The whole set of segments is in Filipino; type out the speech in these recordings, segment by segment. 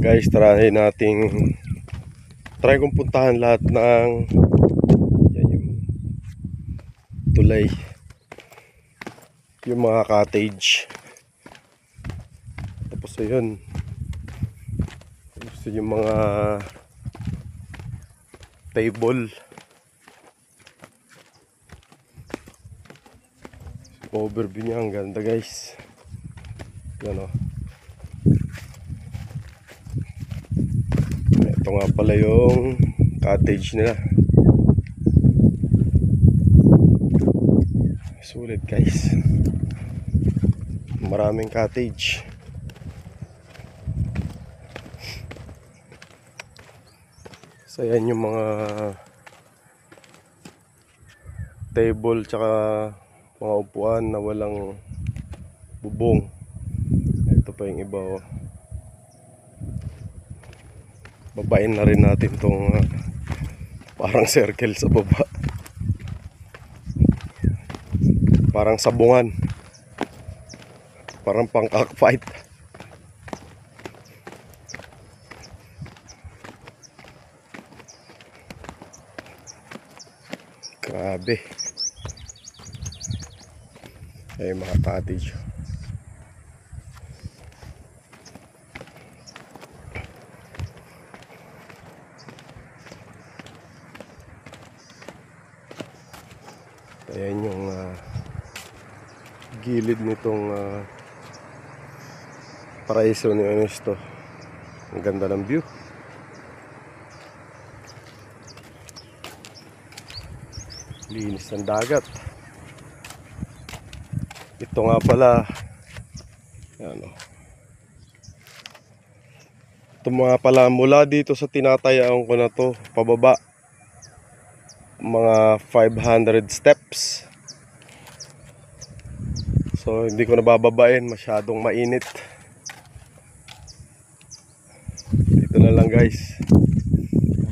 Guys, try kong puntahan lahat ng yan, yung tulay, yung mga cottage. Tapos ayun, tapos yung mga table. Overview niya, ang ganda guys. Yan o. Ito nga pala yung cottage nila. Sulit guys. Maraming cottage. So yan yung mga table tsaka mga upuan na walang bubong. Ito pa yung iba oh. Babain na rin natin tong parang circle sa baba. Parang sabungan. Parang pang cockfight. Grabe. Ay mga cottage. Ayan yung gilid nitong paraiso ni Ernesto. Ang ganda ng view. Linis ng dagat. Ito nga pala, ano, ito mga pala mula dito sa tinatayaan ko na to pababa, mga 500 steps. So hindi ko nabababain, masyadong mainit. Dito na lang guys.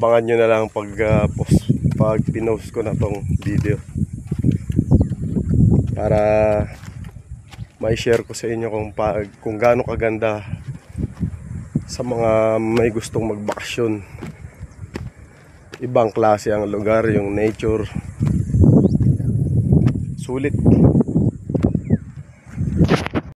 Abangan nyo na lang pag pinost ko na tong video, para mai-share ko sa inyo kung gaano kaganda sa mga may gustong magbakasyon. Ibang klase ang lugar, yung nature. Sulit.